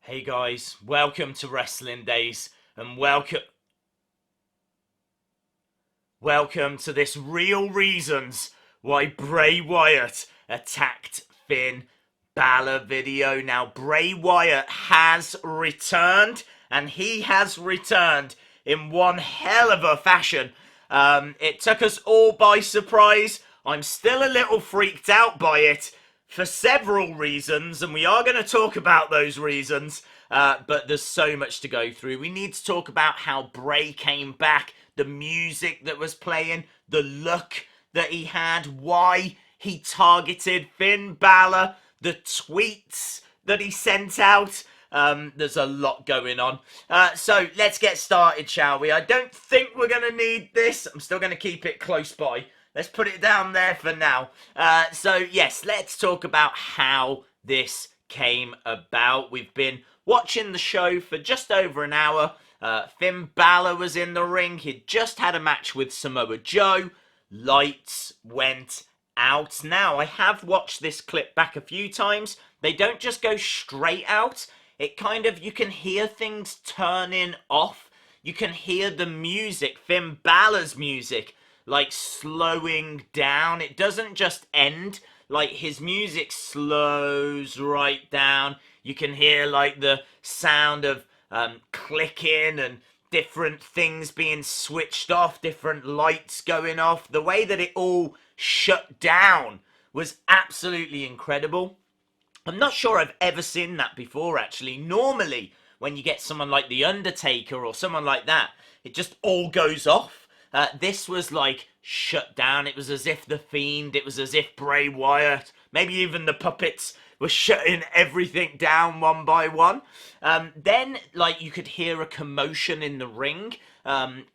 Hey guys, welcome to Wrestling Days and welcome to this real reasons why Bray Wyatt attacked Finn Balor video. Now Bray Wyatt has returned and he has returned in one hell of a fashion. It took us all by surprise. I'm still a little freaked out by it for several reasons, and we are going to talk about those reasons, but there's so much to go through. We need to talk about how Bray came back, the music that was playing, the look that he had, why he targeted Finn Balor, the tweets that he sent out. There's a lot going on. So let's get started, shall we? I don't think we're going to need this. I'm still going to keep it close by. Let's put it down there for now. So yes, let's talk about how this came about. We've been watching the show for just over an hour. Finn Balor was in the ring. He'd just had a match with Samoa Joe. Lights went out. Now, I have watched this clip back a few times. They don't just go straight out. It kind of, you can hear things turning off. You can hear the music, Finn Balor's music, like slowing down. It doesn't just end. Like, his music slows right down. You can hear like the sound of clicking and different things being switched off, different lights going off. The way that it all shut down was absolutely incredible. I'm not sure I've ever seen that before, actually. Normally, when you get someone like The Undertaker or someone like that, it just all goes off. This was like shut down. It was as if the Fiend, it was as if Bray Wyatt, maybe even the puppets were shutting everything down one by one. Then, like, you could hear a commotion in the ring.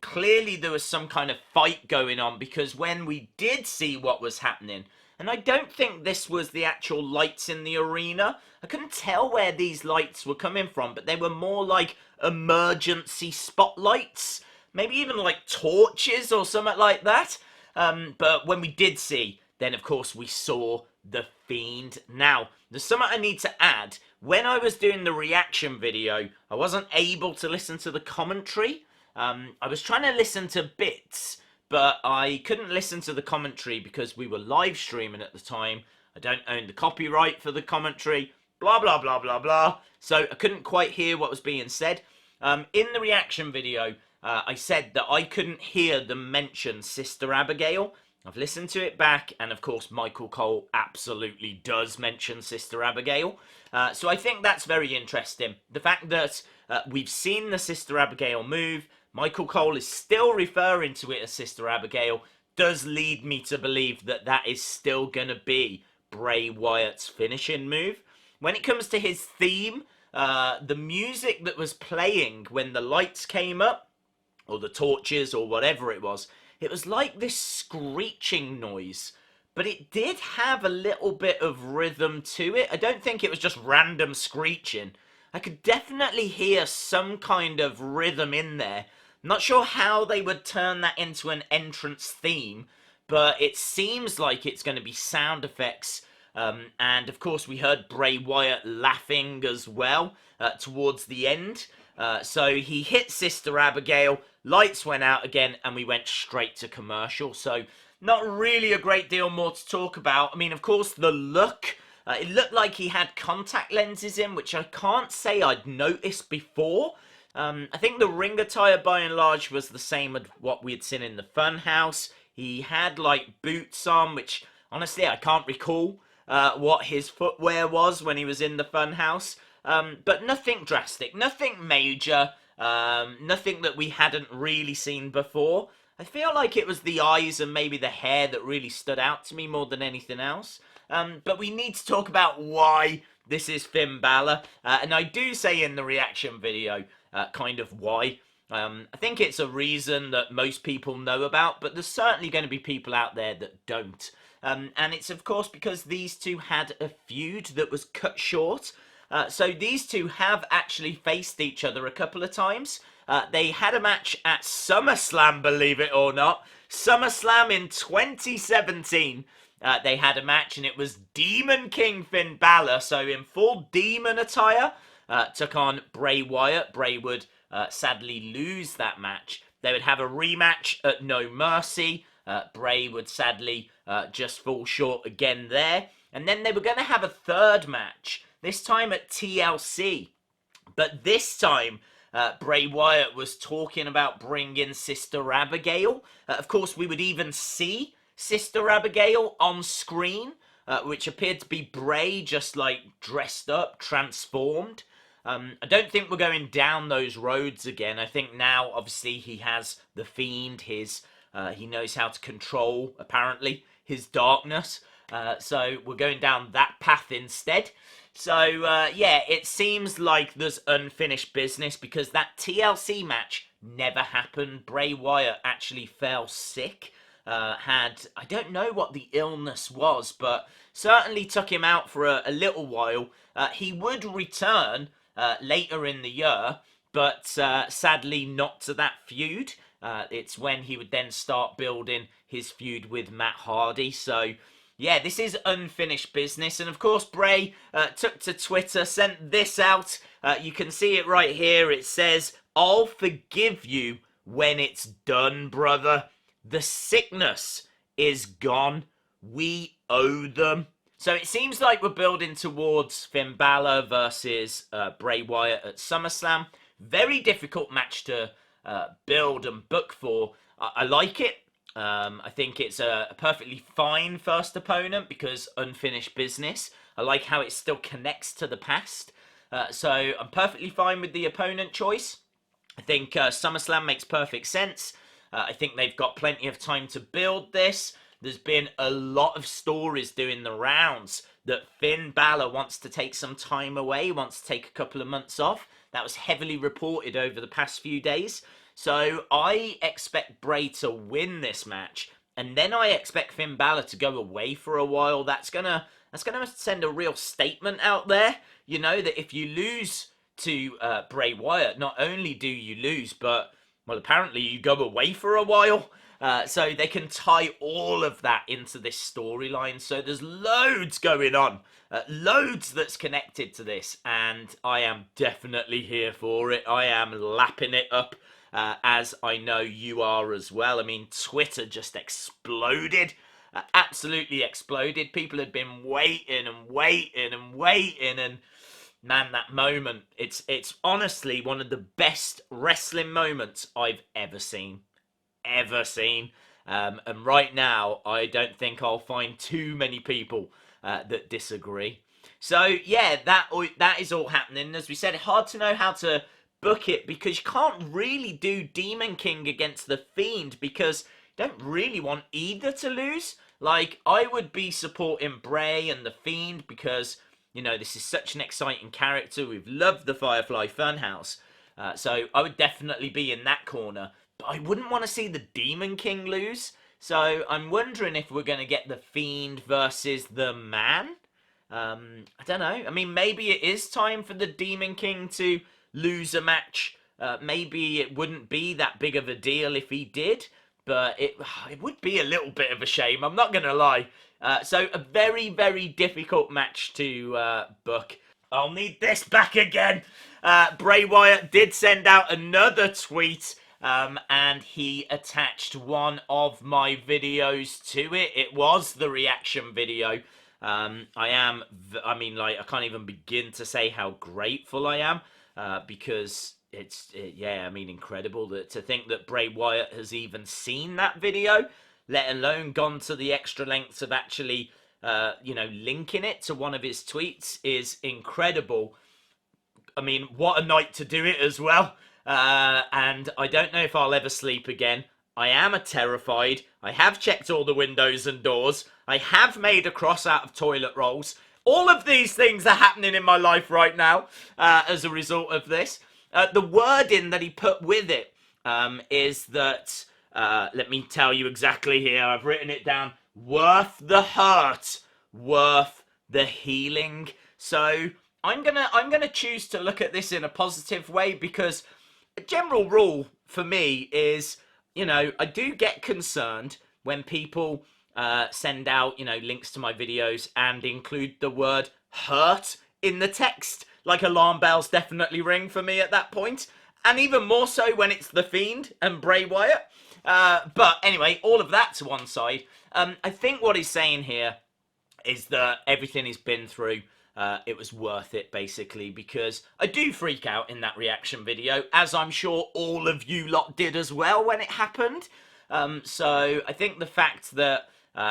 Clearly there was some kind of fight going on, because when we did see what was happening, and I don't think this was the actual lights in the arena. I couldn't tell where these lights were coming from, but they were more like emergency spotlights. Maybe even like torches or something like that. But when we did see, then of course we saw the Fiend. Now, there's something I need to add. When I was doing the reaction video, I wasn't able to listen to the commentary. I was trying to listen to bits, but I couldn't listen to the commentary because we were live streaming at the time. I don't own the copyright for the commentary. Blah, blah, blah, blah, blah. So I couldn't quite hear what was being said. In the reaction video, I said that I couldn't hear them mention Sister Abigail. I've listened to it back, and of course Michael Cole absolutely does mention Sister Abigail. So I think that's very interesting. The fact that we've seen the Sister Abigail move, Michael Cole is still referring to it as Sister Abigail, does lead me to believe that that is still going to be Bray Wyatt's finishing move. When it comes to his theme, the music that was playing when the lights came up, or the torches, or whatever it was like this screeching noise. But it did have a little bit of rhythm to it. I don't think it was just random screeching. I could definitely hear some kind of rhythm in there. I'm not sure how they would turn that into an entrance theme, but it seems like it's going to be sound effects. And of course we heard Bray Wyatt laughing as well towards the end. So he hit Sister Abigail, lights went out again, and we went straight to commercial. So not really a great deal more to talk about. I mean, of course, the look. It looked like he had contact lenses in, which I can't say I'd noticed before. I think the ring attire, by and large, was the same as what we had seen in the Funhouse. He had, like, boots on, which, honestly, I can't recall what his footwear was when he was in the Funhouse. But nothing drastic, nothing major, nothing that we hadn't really seen before. I feel like it was the eyes and maybe the hair that really stood out to me more than anything else. But we need to talk about why this is Finn Balor. And I do say in the reaction video, kind of why. I think it's a reason that most people know about, but there's certainly going to be people out there that don't. And it's, of course, because these two had a feud that was cut short. So these two have actually faced each other a couple of times. They had a match at SummerSlam, believe it or not. SummerSlam in 2017. They had a match, and it was Demon King Finn Balor, so in full demon attire, took on Bray Wyatt. Bray would sadly lose that match. They would have a rematch at No Mercy. Bray would sadly just fall short again there. And then they were going to have a third match, this time at TLC. But this time, Bray Wyatt was talking about bringing Sister Abigail. Of course, we would even see Sister Abigail on screen, which appeared to be Bray just like dressed up, transformed. I don't think we're going down those roads again. I think now, obviously, he has the Fiend. He knows how to control, apparently, his darkness. So we're going down that path instead. So, yeah, it seems like there's unfinished business because that TLC match never happened. Bray Wyatt actually fell sick. I don't know what the illness was, but certainly took him out for a little while. He would return later in the year, but sadly not to that feud. It's when he would then start building his feud with Matt Hardy. So, yeah, this is unfinished business. And, of course, Bray took to Twitter, sent this out. You can see it right here. It says, "I'll forgive you when it's done, brother. The sickness is gone. We owe them." So it seems like we're building towards Finn Balor versus Bray Wyatt at SummerSlam. Very difficult match to build and book for. I like it. I think it's a perfectly fine first opponent because unfinished business. I like how it still connects to the past. So I'm perfectly fine with the opponent choice. I think SummerSlam makes perfect sense. I think they've got plenty of time to build this. There's been a lot of stories doing the rounds that Finn Balor wants to take some time away, wants to take a couple of months off. That was heavily reported over the past few days. So I expect Bray to win this match, and then I expect Finn Balor to go away for a while. That's gonna send a real statement out there, you know, that if you lose to Bray Wyatt, not only do you lose, but, well, apparently you go away for a while. So they can tie all of that into this storyline. So there's loads going on, loads that's connected to this, and I am definitely here for it. I am lapping it up, as I know you are as well. I mean, Twitter just exploded, absolutely exploded. People had been waiting and waiting and waiting, and man, that moment, it's honestly one of the best wrestling moments I've ever seen. And right now I don't think I'll find too many people that disagree. So yeah, that is all happening. As we said, hard to know how to book it because you can't really do Demon King against the Fiend because you don't really want either to lose. Like, I would be supporting Bray and the Fiend because, you know, this is such an exciting character. We've loved the Firefly Funhouse. So I would definitely be in that corner. But I wouldn't want to see the Demon King lose. So I'm wondering if we're going to get the Fiend versus the Man. I don't know. I mean, maybe it is time for the Demon King to lose a match. Maybe it wouldn't be that big of a deal if he did. But it would be a little bit of a shame. I'm not going to lie. So a very, very difficult match to book. I'll need this back again. Bray Wyatt did send out another tweet. And he attached one of my videos to it. It was the reaction video. I can't even begin to say how grateful I am, because it's incredible to think that Bray Wyatt has even seen that video, let alone gone to the extra lengths of actually, linking it to one of his tweets is incredible. I mean, what a night to do it as well. And I don't know if I'll ever sleep again. I am terrified. I have checked all the windows and doors. I have made a cross out of toilet rolls. All of these things are happening in my life right now as a result of this. The wording that he put with it is that, let me tell you exactly here. I've written it down. Worth the hurt, worth the healing. So I'm gonna choose to look at this in a positive way because a general rule for me is, I do get concerned when people send out, links to my videos and include the word hurt in the text. like alarm bells definitely ring for me at that point. And even more so when it's The Fiend and Bray Wyatt. But anyway, all of that to one side. I think what he's saying here is that everything he's been through, it was worth it, basically, because I do freak out in that reaction video, as I'm sure all of you lot did as well when it happened. So I think the fact that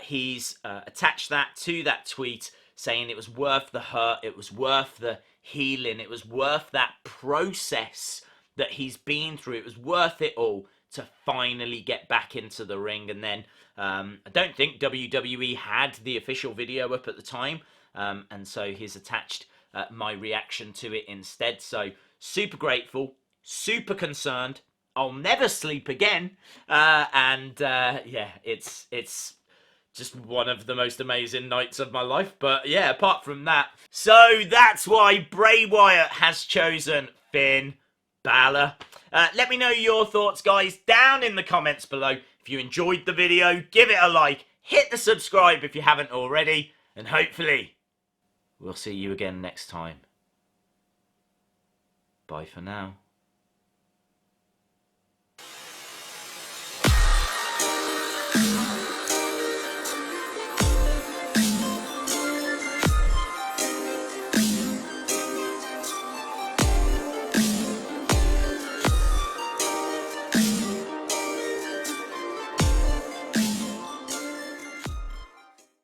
he's attached that to that tweet, saying it was worth the hurt, it was worth the healing, it was worth that process that he's been through, it was worth it all to finally get back into the ring. And then I don't think WWE had the official video up at the time, and so he's attached my reaction to it instead. So super grateful, super concerned. I'll never sleep again, yeah, it's just one of the most amazing nights of my life. But yeah, apart from that, so that's why Bray Wyatt has chosen Finn Balor. Let me know your thoughts, guys, down in the comments below. If you enjoyed the video, give it a like, hit the subscribe if you haven't already, and hopefully we'll see you again next time. Bye for now.